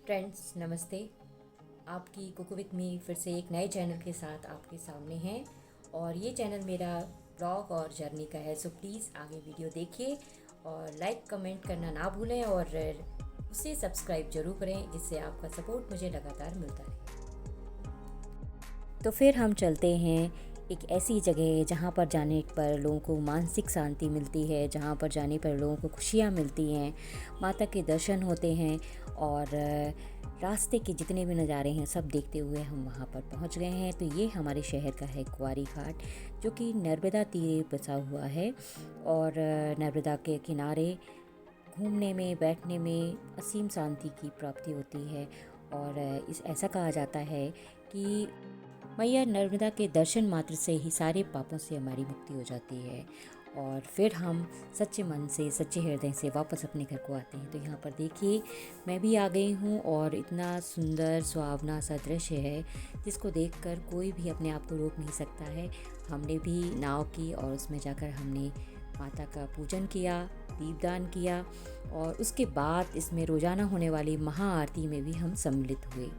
Friends नमस्ते। आपकी cook with me फिर से एक नए चैनल के साथ आपके सामने हैं और ये चैनल मेरा ब्लॉग और जर्नी का है। सो प्लीज़ आगे वीडियो देखिए और लाइक कमेंट करना ना भूलें और उसे सब्सक्राइब ज़रूर करें, इससे आपका सपोर्ट मुझे लगातार मिलता रहे। तो फिर हम चलते हैं एक ऐसी जगह जहाँ पर जाने पर लोगों को मानसिक शांति मिलती है, जहाँ पर जाने पर लोगों को खुशियाँ मिलती हैं, माता के दर्शन होते हैं और रास्ते के जितने भी नज़ारे हैं सब देखते हुए हम वहाँ पर पहुँच गए हैं। तो ये हमारे शहर का है कुंवारी घाट, जो कि नर्मदा तीरे बसा हुआ है और नर्मदा के किनारे घूमने में बैठने में असीम शांति की प्राप्ति होती है। और इस ऐसा कहा जाता है कि मैया नर्मदा के दर्शन मात्र से ही सारे पापों से हमारी मुक्ति हो जाती है और फिर हम सच्चे मन से सच्चे हृदय से वापस अपने घर को आते हैं। तो यहाँ पर देखिए मैं भी आ गई हूँ और इतना सुंदर सुहावना सा दृश्य है जिसको देखकर कोई भी अपने आप को रोक नहीं सकता है। हमने भी नाव की और उसमें जाकर हमने माता का पूजन किया, दीपदान किया और उसके बाद इसमें रोज़ाना होने वाली महाआरती में भी हम सम्मिलित हुए।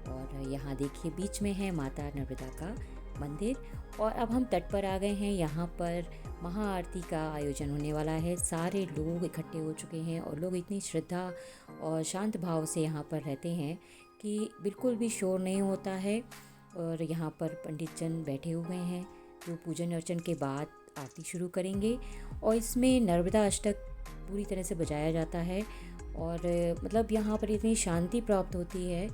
और यहाँ देखिए बीच में है माता नर्मदा का मंदिर और अब हम तट पर आ गए हैं। यहाँ पर महाआरती का आयोजन होने वाला है। सारे लोग इकट्ठे हो चुके हैं और लोग इतनी श्रद्धा और शांत भाव से यहाँ पर रहते हैं कि बिल्कुल भी शोर नहीं होता है। और यहाँ पर पंडित जन बैठे हुए हैं जो पूजन अर्चन के बाद आरती शुरू करेंगे और इसमें नर्मदा अष्टक पूरी तरह से बजाया जाता है और मतलब यहाँ पर इतनी शांति प्राप्त होती है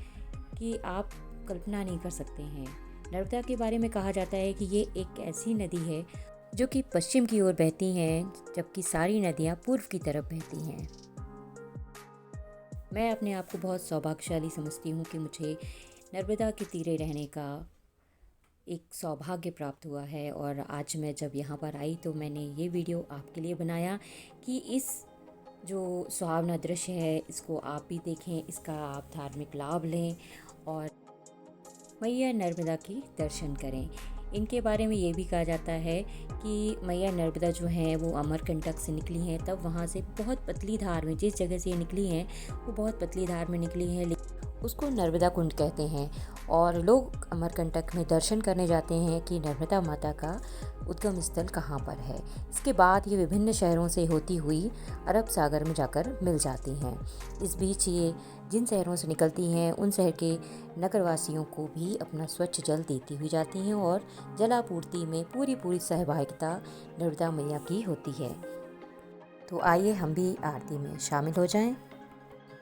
कि आप कल्पना नहीं कर सकते हैं। नर्मदा के बारे में कहा जाता है कि ये एक ऐसी नदी है जो कि पश्चिम की ओर बहती हैं, जबकि सारी नदियाँ पूर्व की तरफ बहती हैं। मैं अपने आप को बहुत सौभाग्यशाली समझती हूँ कि मुझे नर्मदा के तीरे रहने का एक सौभाग्य प्राप्त हुआ है। और आज मैं जब यहाँ पर आई तो मैंने ये वीडियो आपके लिए बनाया कि इस जो सुहावना दृश्य है इसको आप भी देखें, इसका आप धार्मिक लाभ लें और मैया नर्मदा की दर्शन करें। इनके बारे में ये भी कहा जाता है कि मैया नर्मदा जो हैं वो अमरकंटक से निकली हैं, तब वहाँ से बहुत पतली धार में, जिस जगह से ये निकली हैं वो बहुत पतली धार में निकली हैं, उसको नर्मदा कुंड कहते हैं। और लोग अमरकंटक में दर्शन करने जाते हैं कि नर्मदा माता का उद्गम स्थल कहाँ पर है। इसके बाद ये विभिन्न शहरों से होती हुई अरब सागर में जाकर मिल जाती हैं। इस बीच ये जिन शहरों से निकलती हैं उन शहर के नगरवासियों को भी अपना स्वच्छ जल देती हुई जाती हैं और जलापूर्ति में पूरी सहभागिता नर्मदा मैया की होती है। तो आइए हम भी आरती में शामिल हो जाएं।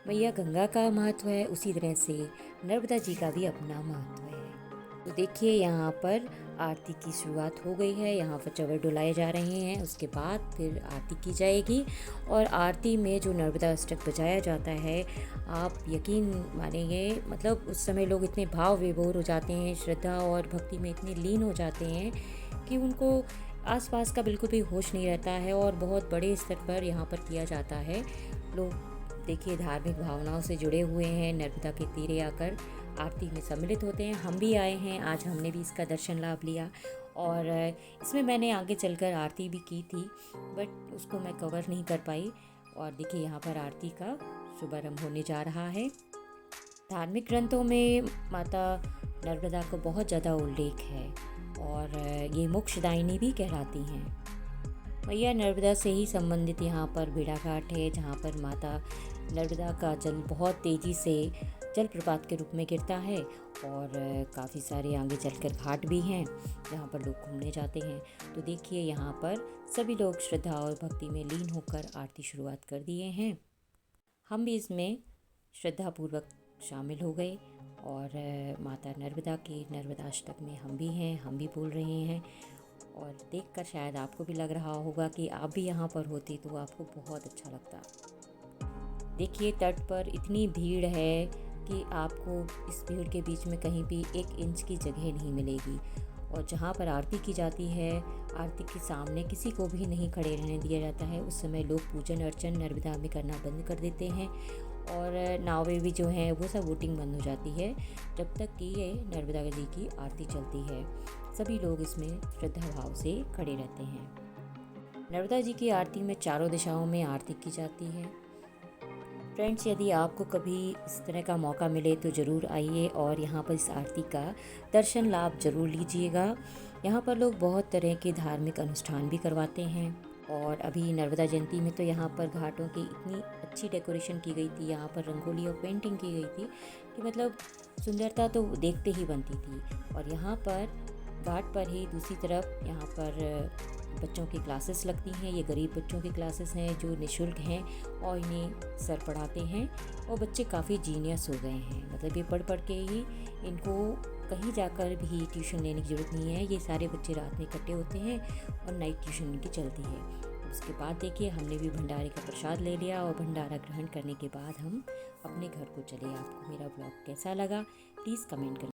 मैया गंगा का महत्व है, उसी तरह से नर्मदा जी का भी अपना महत्व है। तो देखिए यहाँ पर आरती की शुरुआत हो गई है। यहाँ पर चवर डुलाए जा रहे हैं, उसके बाद फिर आरती की जाएगी। और आरती में जो नर्मदा अष्टक बजाया जाता है, आप यकीन मानेंगे, मतलब उस समय लोग इतने भाव विभोर हो जाते हैं, श्रद्धा और भक्ति में इतने लीन हो जाते हैं कि उनको आसपास का बिल्कुल भी होश नहीं रहता है। और बहुत बड़े स्तर पर यहाँ पर किया जाता है। लोग देखिए धार्मिक भावनाओं से जुड़े हुए हैं, नर्मदा के तीरे आकर आरती में सम्मिलित होते हैं। हम भी आए हैं, आज हमने भी इसका दर्शन लाभ लिया और इसमें मैंने आगे चलकर आरती भी की थी, बट उसको मैं कवर नहीं कर पाई। और देखिए यहाँ पर आरती का शुभारंभ होने जा रहा है। धार्मिक ग्रंथों में माता नर्मदा को बहुत ज़्यादा उल्लेख है और ये मोक्षदायिनी भी कहलाती हैं। मैया नर्मदा से ही संबंधित यहाँ पर बेड़ा घाट है, जहाँ पर माता नर्मदा का जल बहुत तेज़ी से जलप्रपात के रूप में गिरता है और काफ़ी सारे आगे चलकर घाट भी हैं जहाँ पर लोग घूमने जाते हैं। तो देखिए यहाँ पर सभी लोग श्रद्धा और भक्ति में लीन होकर आरती शुरुआत कर दिए हैं। हम भी इसमें श्रद्धापूर्वक शामिल हो गए और माता नर्मदा के नर्मदाष्टक में हम भी हैं, हम भी बोल रहे हैं। और देखकर शायद आपको भी लग रहा होगा कि आप भी यहाँ पर होती तो आपको बहुत अच्छा लगता। देखिए तट पर इतनी भीड़ है कि आपको इस भीड़ के बीच में कहीं भी 1 इंच की जगह नहीं मिलेगी। और जहाँ पर आरती की जाती है, आरती के सामने किसी को भी नहीं खड़े रहने दिया जाता है। उस समय लोग पूजन अर्चन नर्मदा में करना बंद कर देते हैं और नावें भी जो हैं वो सब वोटिंग बंद हो जाती है जब तक कि ये नर्मदा जी की आरती चलती है। सभी लोग इसमें श्रद्धा भाव से खड़े रहते हैं। नर्मदा जी की आरती में चारों दिशाओं में आरती की जाती है। फ्रेंड्स, यदि आपको कभी इस तरह का मौका मिले तो ज़रूर आइए और यहाँ पर इस आरती का दर्शन लाभ ज़रूर लीजिएगा। यहाँ पर लोग बहुत तरह के धार्मिक अनुष्ठान भी करवाते हैं और अभी नर्मदा जयंती में तो यहाँ पर घाटों की इतनी अच्छी डेकोरेशन की गई थी, यहाँ पर रंगोली और पेंटिंग की गई थी कि मतलब सुंदरता तो देखते ही बनती थी। और यहाँ पर घाट पर ही दूसरी तरफ यहाँ पर बच्चों की क्लासेस लगती हैं। ये गरीब बच्चों की क्लासेस हैं जो निःशुल्क हैं और इन्हें सर पढ़ाते हैं और बच्चे काफ़ी जीनियस हो गए हैं। मतलब ये पढ़ पढ़ के ही इनको कहीं जाकर भी ट्यूशन लेने की ज़रूरत नहीं है। ये सारे बच्चे रात में इकट्ठे होते हैं और नाइट ट्यूशन इनकी चलती है। उसके बाद देखिए हमने भी भंडारे का प्रसाद ले लिया और भंडारा ग्रहण करने के बाद हम अपने घर को चले। आपको मेरा ब्लॉग कैसा लगा प्लीज़ कमेंट करें।